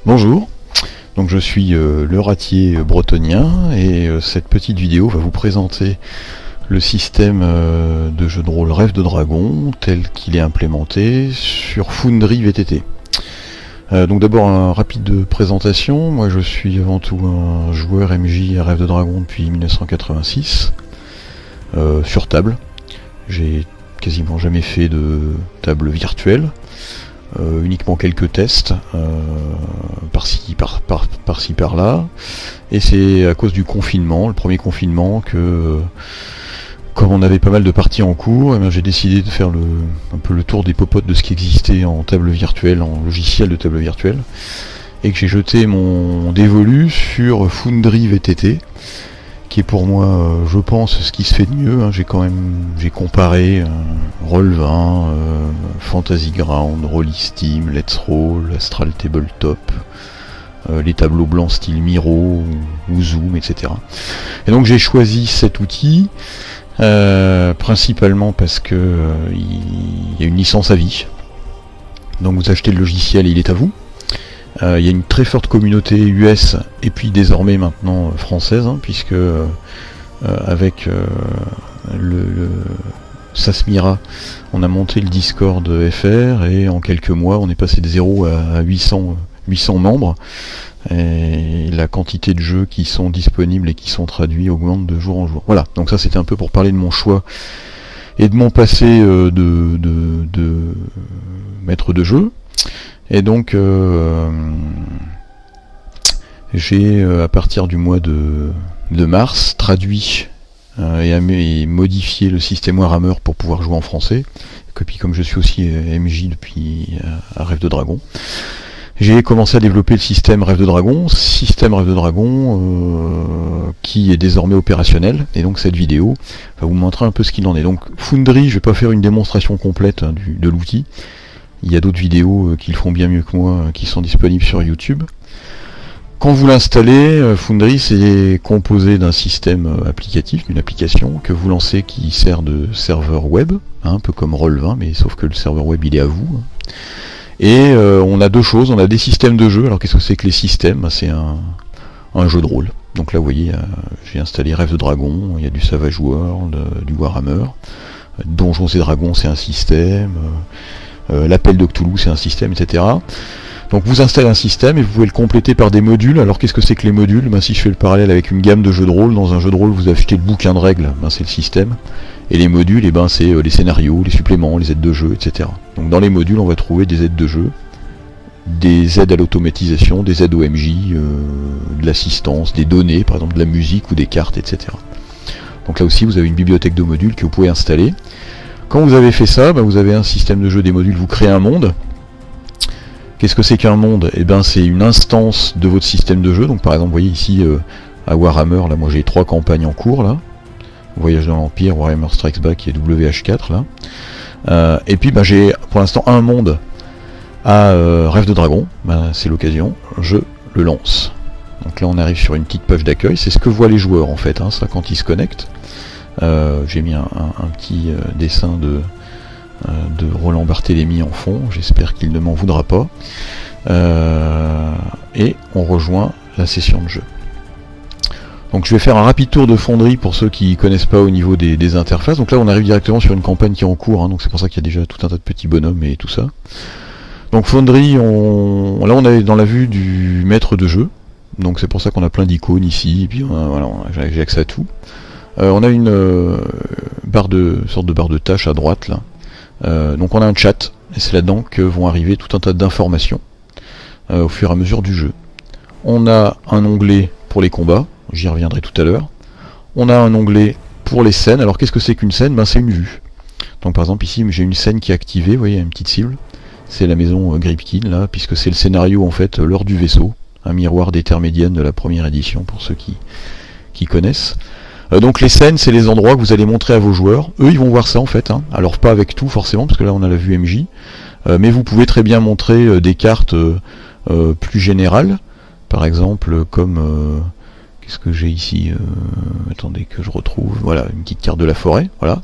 Bonjour, donc je suis le ratier bretonien et cette petite vidéo va vous présenter le système de jeu de rôle Rêve de Dragon tel qu'il est implémenté sur Foundry VTT. Donc d'abord une rapide présentation, moi je suis avant tout un joueur MJ à Rêve de Dragon depuis 1986 sur table. J'ai quasiment jamais fait de table virtuelle. Uniquement quelques tests par-ci par-là, et c'est à cause du confinement, le premier confinement, que comme on avait pas mal de parties en cours, j'ai décidé de faire un peu le tour des popotes de ce qui existait en table virtuelle, en logiciel de table virtuelle, et que j'ai jeté mon dévolu sur Foundry VTT, qui est pour moi, je pense, ce qui se fait de mieux. J'ai comparé Roll20, Fantasy Ground, Rollisteam, Let's Roll, Astral Tabletop, les tableaux blancs style Miro ou Zoom, etc. Et donc j'ai choisi cet outil, principalement parce que il y a une licence à vie. Donc vous achetez le logiciel et il est à vous. Il y a une très forte communauté US et puis désormais maintenant française, puisque avec le Sasmira, on a monté le Discord FR et en quelques mois on est passé de 0 à 800 membres, et la quantité de jeux qui sont disponibles et qui sont traduits augmente de jour en jour. Voilà, donc ça c'était un peu pour parler de mon choix et de mon passé de maître de jeu. Et donc j'ai à partir du mois de mars traduit et modifié le système Warhammer pour pouvoir jouer en français. Et puis comme je suis aussi MJ depuis à Rêve de Dragon, j'ai commencé à développer le système Rêve de Dragon, qui est désormais opérationnel, et donc cette vidéo va vous montrer un peu ce qu'il en est. Donc Foundry, je vais pas faire une démonstration complète de l'outil. Il y a d'autres vidéos qui le font bien mieux que moi, qui sont disponibles sur YouTube. Quand vous l'installez, Foundry c'est composé d'un système applicatif, d'une application que vous lancez qui sert de serveur web, un peu comme Roll20, mais sauf que le serveur web il est à vous. Et on a deux choses, on a des systèmes de jeu. Alors qu'est-ce que c'est que les systèmes? C'est un jeu de rôle. Donc là vous voyez, j'ai installé Rêve de Dragon, il y a du Savage World, du Warhammer, Donjons et Dragons c'est un système, l'appel de Cthulhu c'est un système, etc. Donc vous installez un système et vous pouvez le compléter par des modules. Alors qu'est-ce que c'est que les modules? Si je fais le parallèle avec une gamme de jeux de rôle, dans un jeu de rôle vous achetez le bouquin de règles, c'est le système. Et les modules, c'est les scénarios, les suppléments, les aides de jeu, etc. Donc dans les modules on va trouver des aides de jeu, des aides à l'automatisation, des aides au MJ, de l'assistance, des données, par exemple de la musique ou des cartes, etc. Donc là aussi vous avez une bibliothèque de modules que vous pouvez installer. Quand vous avez fait ça, vous avez un système de jeu, des modules, vous créez un monde. Qu'est-ce que c'est qu'un monde? C'est une instance de votre système de jeu. Donc par exemple, vous voyez ici à Warhammer, là moi j'ai 3 campagnes en cours là. Voyage dans l'Empire, Warhammer Strikes Back et WH4 là. Et puis j'ai pour l'instant un monde à Rêve de Dragon. C'est l'occasion, je le lance. Donc là on arrive sur une petite page d'accueil, c'est ce que voient les joueurs en fait, ça quand ils se connectent. J'ai mis un petit dessin de Roland Barthélémy en fond, j'espère qu'il ne m'en voudra pas. Et on rejoint la session de jeu. Donc je vais faire un rapide tour de Foundry pour ceux qui ne connaissent pas au niveau des interfaces. Donc là on arrive directement sur une campagne qui est en cours, donc c'est pour ça qu'il y a déjà tout un tas de petits bonhommes et tout ça. Donc Foundry, là on est dans la vue du maître de jeu, donc c'est pour ça qu'on a plein d'icônes ici, et puis j'ai accès à tout. On a une sorte de barre de tâches à droite là. Donc on a un chat, et c'est là-dedans que vont arriver tout un tas d'informations au fur et à mesure du jeu. On a un onglet pour les combats, j'y reviendrai tout à l'heure. On a un onglet pour les scènes. Alors qu'est-ce que c'est qu'une scène? C'est une vue. Donc par exemple ici j'ai une scène qui est activée, vous voyez, une petite cible. C'est la maison Gripkin là, puisque c'est le scénario en fait l'heure du vaisseau, un miroir d'Étermédienne de la première édition pour ceux qui connaissent. Donc les scènes, c'est les endroits que vous allez montrer à vos joueurs. Eux, ils vont voir ça en fait. Alors pas avec tout forcément, parce que là on a la vue MJ. Mais vous pouvez très bien montrer des cartes plus générales. Par exemple, comme... qu'est-ce que j'ai ici? Attendez que je retrouve. Voilà, une petite carte de la forêt. Voilà.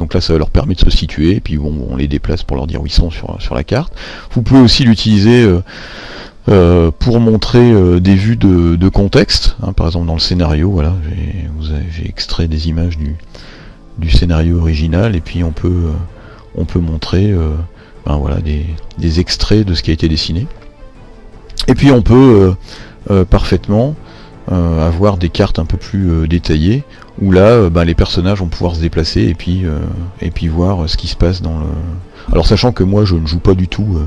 Donc là, ça leur permet de se situer. Et puis bon, on les déplace pour leur dire où ils sont sur la carte. Vous pouvez aussi l'utiliser pour montrer des vues de contexte, hein, par exemple dans le scénario, voilà, j'ai extrait des images du scénario original, et puis on peut montrer voilà, des extraits de ce qui a été dessiné. Et puis on peut parfaitement avoir des cartes un peu plus détaillées, où là les personnages vont pouvoir se déplacer et puis voir ce qui se passe dans le... Alors sachant que moi je ne joue pas du tout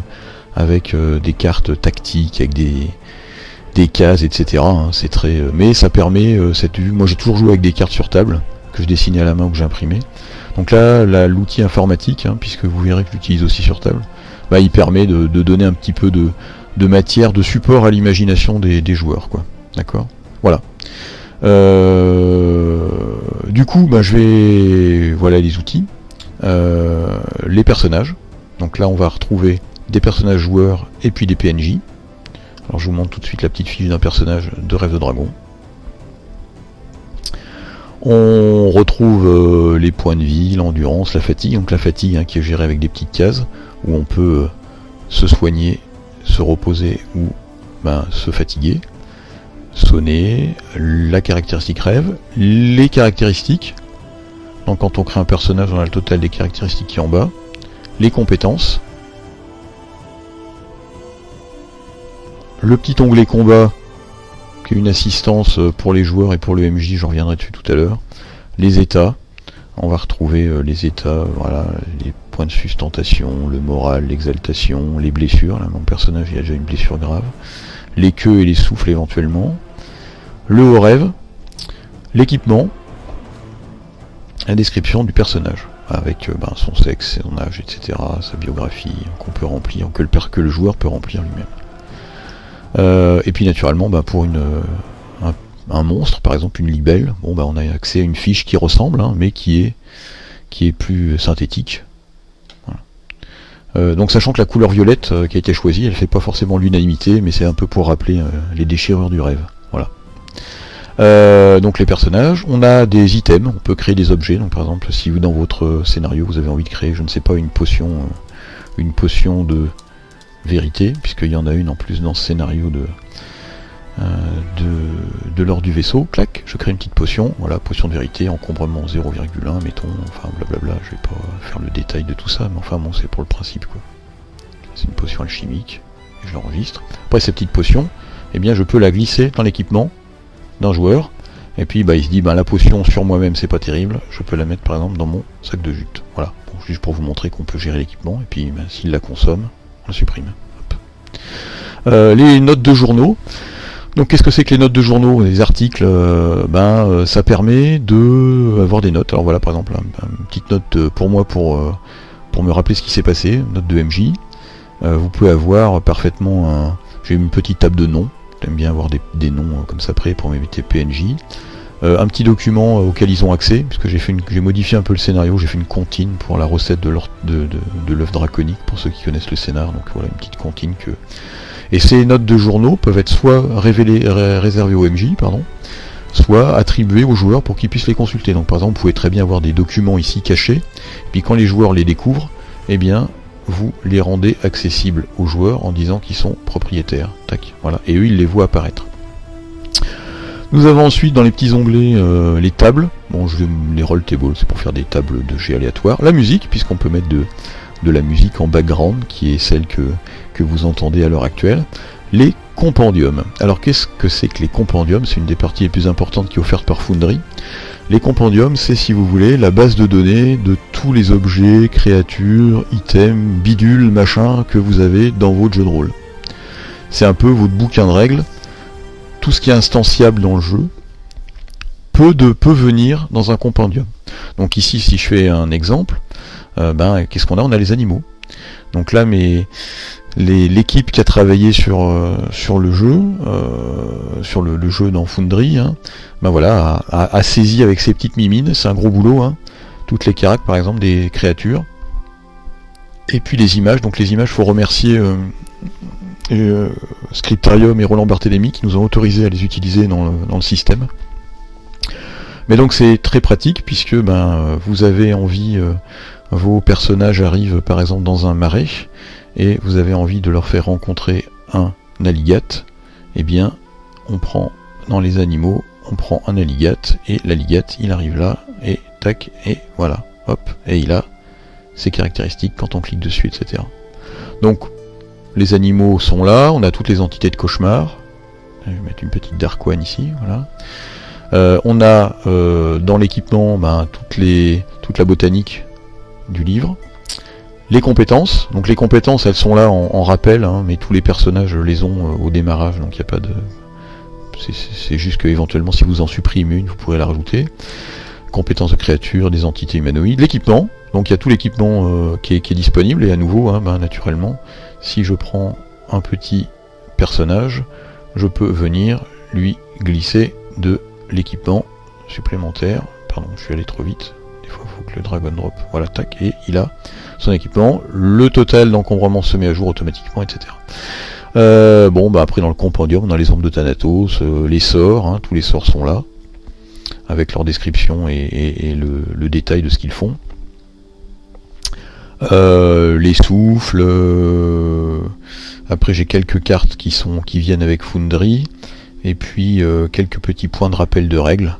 avec des cartes tactiques, avec des cases, etc. Hein, c'est très... mais ça permet cette vue. Moi j'ai toujours joué avec des cartes sur table, que je dessinais à la main ou que j'imprimais. Donc là, l'outil informatique, hein, puisque vous verrez que j'utilise aussi sur table, il permet de donner un petit peu de matière, de support à l'imagination des joueurs, quoi. D'accord ? Voilà. Du coup, je vais... Voilà les outils. Les personnages. Donc là, on va retrouver des personnages joueurs et puis des PNJ. Alors je vous montre tout de suite la petite fiche d'un personnage de Rêve de Dragon. On retrouve les points de vie, l'endurance, la fatigue. Donc la fatigue, hein, qui est gérée avec des petites cases où on peut se soigner, se reposer ou se fatiguer. Sonner, la caractéristique rêve, les caractéristiques. Donc quand on crée un personnage, on a le total des caractéristiques qui est en bas. Les compétences. Le petit onglet combat, qui est une assistance pour les joueurs et pour le MJ, j'en reviendrai dessus tout à l'heure. Les états, on va retrouver les états, voilà, les points de sustentation, le moral, l'exaltation, les blessures, là mon personnage il a déjà une blessure grave, les queues et les souffles éventuellement, le haut rêve, l'équipement, la description du personnage, avec son sexe, son âge, etc., sa biographie, qu'on peut remplir, que le joueur peut remplir lui-même. Et puis naturellement, pour un monstre, par exemple une libelle, on a accès à une fiche qui ressemble, hein, mais qui est plus synthétique. Voilà. Donc sachant que la couleur violette qui a été choisie, elle fait pas forcément l'unanimité, mais c'est un peu pour rappeler les déchirures du rêve. Voilà. Donc les personnages, on a des items, on peut créer des objets. Donc par exemple, si vous dans votre scénario vous avez envie de créer, je ne sais pas, une potion de vérité, puisqu'il y en a une en plus dans ce scénario de l'ordre du vaisseau, clac, je crée une petite potion, voilà, potion de vérité, encombrement 0,1, mettons, enfin blablabla, je vais pas faire le détail de tout ça, mais enfin bon, c'est pour le principe, quoi. C'est une potion alchimique, et je l'enregistre. Après cette petite potion, eh bien je peux la glisser dans l'équipement d'un joueur, et puis il se dit, la potion sur moi-même c'est pas terrible, je peux la mettre par exemple dans mon sac de jute, voilà, bon, juste pour vous montrer qu'on peut gérer l'équipement, et puis s'il la consomme, on le supprime. Les notes de journaux. Donc qu'est-ce que c'est que les notes de journaux? Les articles, ça permet de avoir des notes. Alors voilà, par exemple, une petite note pour moi pour me rappeler ce qui s'est passé, note de MJ. Vous pouvez avoir parfaitement j'ai une petite table de noms. J'aime bien avoir des noms comme ça près pour m'éviter PNJ. Un petit document auquel ils ont accès, puisque j'ai modifié un peu le scénario, j'ai fait une comptine pour la recette de l'œuf draconique, pour ceux qui connaissent le scénar, donc voilà une petite comptine que... Et ces notes de journaux peuvent être soit réservées au MJ, soit attribuées aux joueurs pour qu'ils puissent les consulter. Donc par exemple, vous pouvez très bien avoir des documents ici cachés, puis quand les joueurs les découvrent, eh bien, vous les rendez accessibles aux joueurs en disant qu'ils sont propriétaires. Tac, voilà. Et eux, ils les voient apparaître. Nous avons ensuite dans les petits onglets les tables. Bon, les roll tables, c'est pour faire des tables de jets aléatoires. La musique, puisqu'on peut mettre de la musique en background, qui est celle que vous entendez à l'heure actuelle. Les compendiums. Alors qu'est-ce que c'est que les compendiums? C'est une des parties les plus importantes qui est offerte par Foundry. Les compendiums, c'est, si vous voulez, la base de données de tous les objets, créatures, items, bidules, machins que vous avez dans votre jeu de rôle. C'est un peu votre bouquin de règles. Tout ce qui est instanciable dans le jeu peut venir dans un compendium. Donc ici, si je fais un exemple, qu'est-ce qu'on a? On a les animaux. Donc là, l'équipe qui a travaillé sur le jeu, sur le jeu dans Foundry, a saisi avec ses petites mimines, c'est un gros boulot, hein, toutes les caractères par exemple des créatures. Et puis les images, donc les images, faut remercier Scriptarium et Roland Barthélémy qui nous ont autorisé à les utiliser dans le système. Mais donc c'est très pratique puisque vous avez envie, vos personnages arrivent par exemple dans un marais et vous avez envie de leur faire rencontrer un alligate, eh bien on prend dans les animaux, on prend un alligate, et l'alligate il arrive là, et tac, et voilà, hop, et il a ses caractéristiques quand on clique dessus, etc. Donc les animaux sont là, on a toutes les entités de cauchemar. Je vais mettre une petite Dark One ici, voilà. On a dans l'équipement toute la botanique du livre. Les compétences, donc les compétences elles sont là en rappel, hein, mais tous les personnages les ont au démarrage, donc il n'y a pas de... C'est juste que éventuellement si vous en supprimez une, vous pourrez la rajouter. Compétences de créatures, des entités humanoïdes. L'équipement, donc il y a tout l'équipement qui est disponible, et à nouveau, hein, naturellement, si je prends un petit personnage, je peux venir lui glisser de l'équipement supplémentaire. Pardon, je suis allé trop vite. Des fois, il faut que le drag and drop. Voilà, tac, et il a son équipement. Le total d'encombrement se met à jour automatiquement, etc. Après dans le compendium, on a les ombres de Thanatos, les sorts, hein, tous les sorts sont là, avec leur description et le détail de ce qu'ils font. Les souffles. Après j'ai quelques cartes qui viennent avec Foundry, et puis quelques petits points de rappel de règles.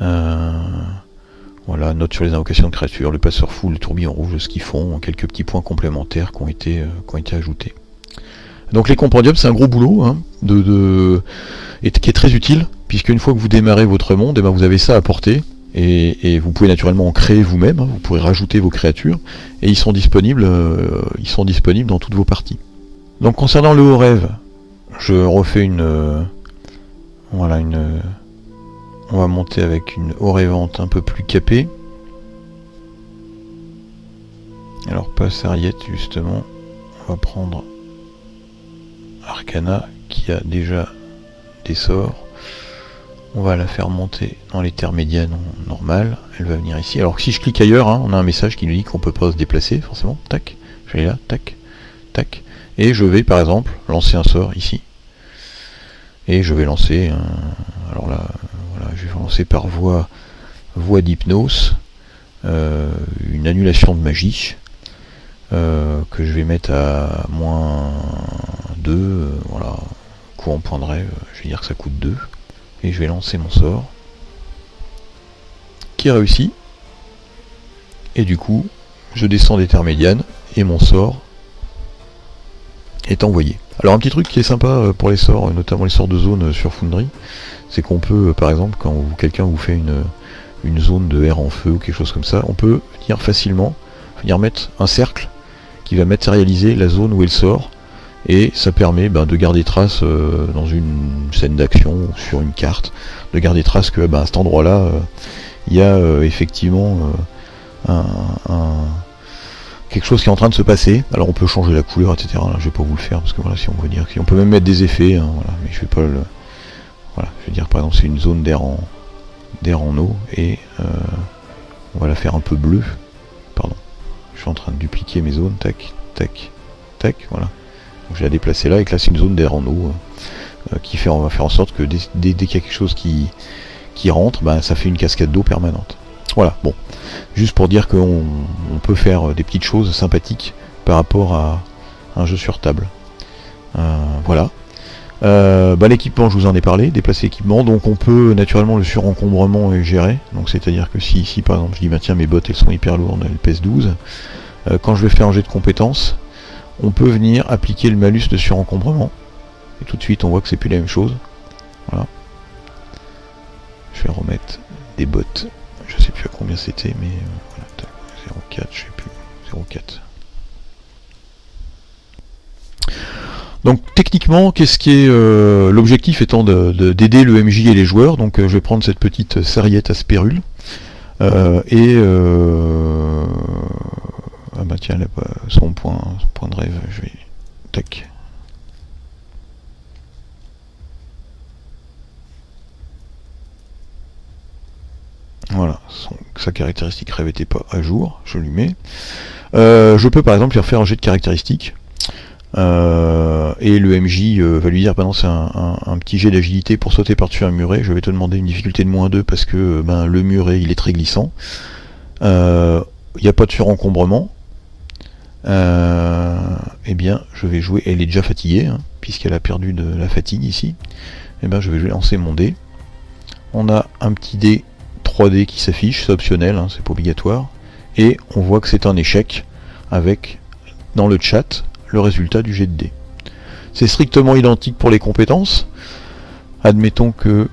Voilà, note sur les invocations de créatures, le passeur fou, le tourbillon rouge, ce qu'ils font, quelques petits points complémentaires qui ont été ajoutés. Donc les compendiums, c'est un gros boulot, hein, et qui est très utile, puisque une fois que vous démarrez votre monde, vous avez ça à porter, et vous pouvez naturellement en créer vous-même, hein, vous pourrez rajouter vos créatures, et ils sont disponibles dans toutes vos parties. Donc concernant le haut rêve, je refais on va monter avec une haut rêvante un peu plus capée. Alors pas Sarriette justement, on va prendre Arcana qui a déjà des sorts. On va la faire monter dans les terres médianes normales. Elle va venir ici. Alors que si je clique ailleurs, hein, on a un message qui nous dit qu'on peut pas se déplacer forcément. Tac, je vais là, tac, tac. Et je vais par exemple lancer un sort ici. Et je vais lancer alors là, voilà, je vais lancer par voie d'hypnose une annulation de magie que je vais mettre à -2, voilà, coup en point de rêve, je vais dire que ça coûte 2, et je vais lancer mon sort qui réussit, et du coup je descends des terres médianes et mon sort est envoyé. Alors un petit truc qui est sympa pour les sorts, notamment les sorts de zone sur Foundry, c'est qu'on peut, par exemple, quand quelqu'un vous fait une zone de air en feu ou quelque chose comme ça, on peut venir facilement mettre un cercle qui va matérialiser la zone où est le sort, et ça permet de garder trace dans une scène d'action ou sur une carte, de garder trace que à cet endroit là il y a effectivement quelque chose qui est en train de se passer. Alors on peut changer la couleur, etc. Là, je vais pas vous le faire parce que voilà, si on veut dire, on peut même mettre des effets, hein, voilà, mais je vais pas le. Voilà, je vais dire par exemple c'est une zone d'air en eau, et on va la faire un peu bleue. Pardon, je suis en train de dupliquer mes zones, tac, tac, tac, voilà. Donc je vais la déplacer là, et que là c'est une zone d'air en eau on va faire en sorte que dès qu'il y a quelque chose qui rentre, ça fait une cascade d'eau permanente. Voilà, bon, juste pour dire qu'on peut faire des petites choses sympathiques par rapport à un jeu sur table. Voilà. L'équipement, je vous en ai parlé, déplacer l'équipement, donc on peut naturellement le surencombrement gérer, donc c'est-à-dire que si ici par exemple je dis tiens mes bottes elles sont hyper lourdes, elles pèsent 12, quand je vais faire un jet de compétences, on peut venir appliquer le malus de surencombrement, et tout de suite on voit que c'est plus la même chose. Voilà. Je vais remettre des bottes, je sais plus à combien c'était, mais voilà, 0,4, je sais plus, 0,4. Donc techniquement, qu'est-ce qui est l'objectif étant d'aider le MJ et les joueurs. Donc je vais prendre cette petite sarriette à spérule et tiens, là, son point de rêve, je vais tac. Voilà, sa caractéristique rêve n'était pas à jour, je lui mets. Je peux par exemple lui faire un jet de caractéristiques. Et le MJ va lui dire non, c'est un petit jet d'agilité pour sauter par-dessus un muret, je vais te demander une difficulté de -2 parce que le muret il est très glissant, il n'y a pas de surencombrement, eh bien je vais jouer, elle est déjà fatiguée, hein, puisqu'elle a perdu de la fatigue ici. Et ben je vais lancer mon dé. On a un petit dé 3D qui s'affiche, c'est optionnel, hein, c'est pas obligatoire. Et on voit que c'est un échec avec, dans le chat, le résultat du jet de dé. C'est strictement identique pour les compétences. Admettons que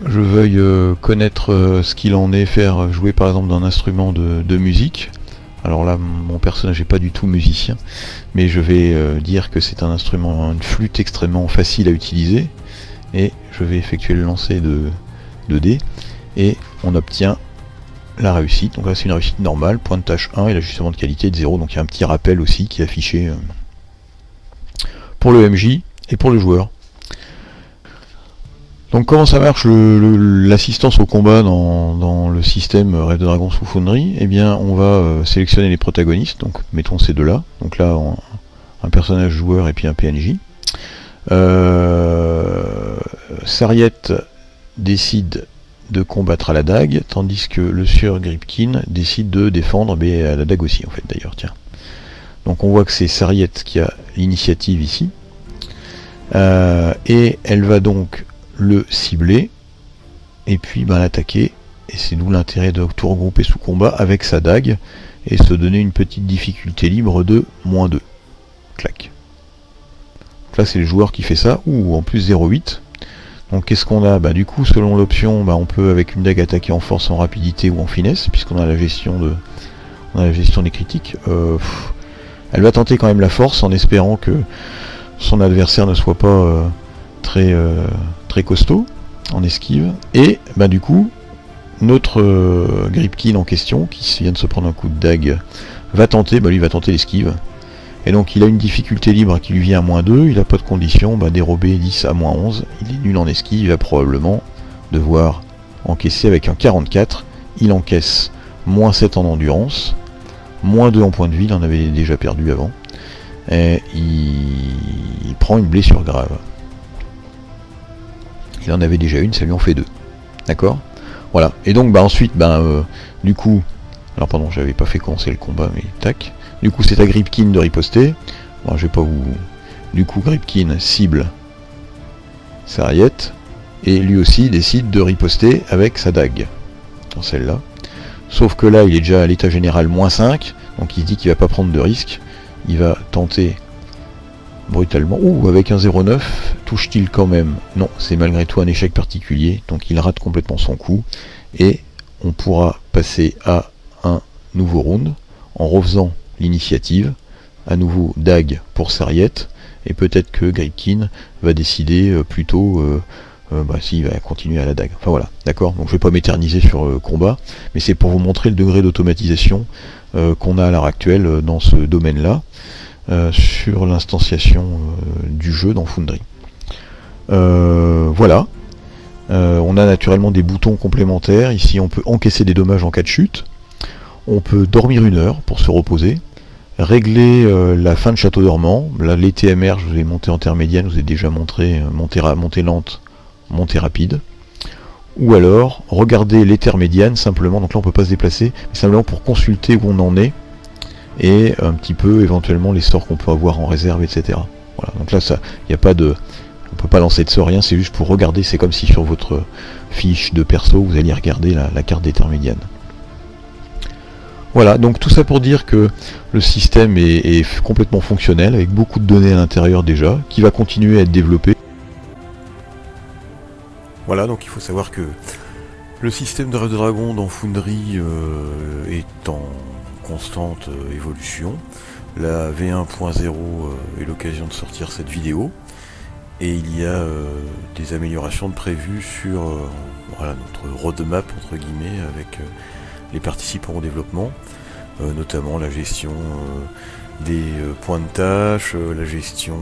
je veuille connaître ce qu'il en est, faire jouer par exemple d'un instrument de musique. Alors là, mon personnage n'est pas du tout musicien, mais je vais dire que c'est un instrument, une flûte extrêmement facile à utiliser. Et je vais effectuer le lancer de dés. Et on obtient la réussite. Donc là, c'est une réussite normale, point de tâche 1 et l'ajustement de qualité de 0. Donc il y a un petit rappel aussi qui est affiché pour le MJ et pour le joueur. Donc comment ça marche l'assistance au combat dans le système Rêve de Dragon sous Foundry? Eh bien on va sélectionner les protagonistes, donc mettons ces deux là, donc là un personnage joueur et puis un PNJ. Sariette décide de combattre à la dague, tandis que le sieur Gripkin décide de défendre, mais à la dague aussi en fait d'ailleurs, tiens. Donc on voit que c'est Sariette qui a l'initiative ici, et elle va donc le cibler et puis l'attaquer, et c'est d'où l'intérêt de tout regrouper sous combat avec sa dague et se donner une petite difficulté libre de -2. Clac. Donc là c'est le joueur qui fait ça, ou en plus 0,8. Donc qu'est-ce qu'on a? Du coup selon l'option on peut avec une dague attaquer en force, en rapidité ou en finesse, puisqu'on a la gestion des critiques. Elle va tenter quand même la force en espérant que son adversaire ne soit pas très costaud en esquive, et du coup notre Gripkin en question qui vient de se prendre un coup de dague va tenter, lui va tenter l'esquive, et donc il a une difficulté libre qui lui vient à -2, il n'a pas de condition, dérober 10 à -11, il est nul en esquive, il va probablement devoir encaisser avec un 44, il encaisse -7 en endurance, -2 en point de vie, il en avait déjà perdu avant, et il prend une blessure grave. Il en avait déjà une, ça lui en fait 2. D'accord? Voilà. Et donc ensuite, du coup, alors pardon, j'avais pas fait commencer le combat, mais tac. Du coup, c'est à Gripkin de riposter. Bon, je vais pas vous. Du coup, Gripkin cible Sariette, et lui aussi décide de riposter avec sa dague dans celle-là. Sauf que là, il est déjà à l'état général -5, donc il se dit qu'il va pas prendre de risque. Il va tenter brutalement. Ouh, avec un 0,9, touche-t-il quand même? Non, c'est malgré tout un échec particulier, donc il rate complètement son coup, et on pourra passer à un nouveau round, en refaisant l'initiative, à nouveau dague pour Sariette, et peut-être que Gripkin va décider plutôt s'il va continuer à la dague. Enfin voilà, d'accord? Donc je vais pas m'éterniser sur le combat, mais c'est pour vous montrer le degré d'automatisation qu'on a à l'heure actuelle dans ce domaine-là, sur l'instanciation du jeu dans Foundry. Voilà. On a naturellement des boutons complémentaires. Ici on peut encaisser des dommages en cas de chute. On peut dormir 1 heure pour se reposer. Régler la fin de château dormant. Là les TMR, je vous ai monté en terre médiane, je vous ai déjà montré montée lente, montée rapide. Ou alors regarder les terres médianes simplement, donc là on peut pas se déplacer, mais simplement pour consulter où on en est, et un petit peu éventuellement les sorts qu'on peut avoir en réserve, etc. Voilà, donc là ça, il n'y a pas de, on peut pas lancer de sort, rien, c'est juste pour regarder, c'est comme si sur votre fiche de perso vous alliez regarder la carte des terres médianes. Voilà, donc tout ça pour dire que le système est complètement fonctionnel, avec beaucoup de données à l'intérieur déjà, qui va continuer à être développé. Voilà, donc il faut savoir que le système de Rêve de Dragon dans Foundry est en constante évolution. La V1.0 est l'occasion de sortir cette vidéo, et il y a des améliorations de prévues sur notre roadmap entre guillemets avec les participants au développement, notamment la gestion des points de tâche, la gestion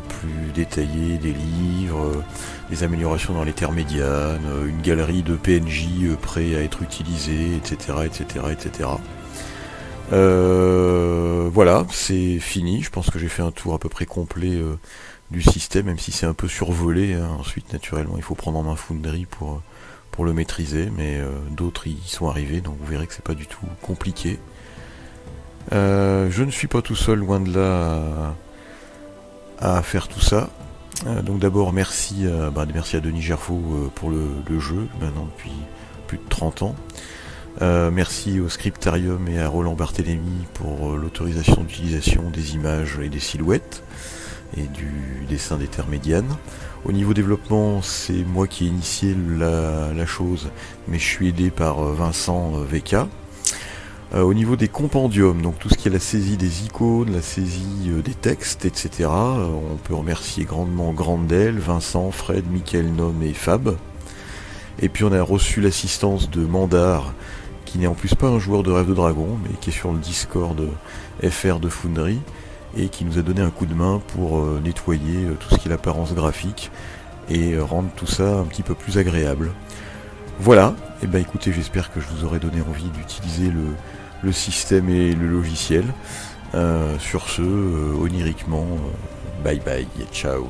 plus détaillée des livres, des améliorations dans les terres médianes, une galerie de PNJ prêts à être utilisés, etc. etc., etc. Voilà, c'est fini, je pense que j'ai fait un tour à peu près complet du système, même si c'est un peu survolé, hein. Ensuite naturellement il faut prendre en main Foundry pour le maîtriser, mais d'autres y sont arrivés, donc vous verrez que c'est pas du tout compliqué. Je ne suis pas tout seul, loin de là, à faire tout ça. Donc d'abord merci à Denis Gerfaux pour le jeu, maintenant depuis plus de 30 ans. Merci au Scriptarium et à Roland Barthélémy pour l'autorisation d'utilisation des images et des silhouettes et du dessin des terres médianes. Au niveau développement, c'est moi qui ai initié la chose, mais je suis aidé par Vincent VK. Au niveau des compendiums, donc tout ce qui est la saisie des icônes, la saisie des textes, etc., on peut remercier grandement Grandel, Vincent, Fred, Mickaël, Nom et Fab. Et puis on a reçu l'assistance de Mandar, qui n'est en plus pas un joueur de Rêve de Dragon, mais qui est sur le Discord FR de Foundry, et qui nous a donné un coup de main pour nettoyer tout ce qui est l'apparence graphique, et rendre tout ça un petit peu plus agréable. Voilà, et ben écoutez, j'espère que je vous aurai donné envie d'utiliser le système et le logiciel. Sur ce, oniriquement, bye bye et ciao.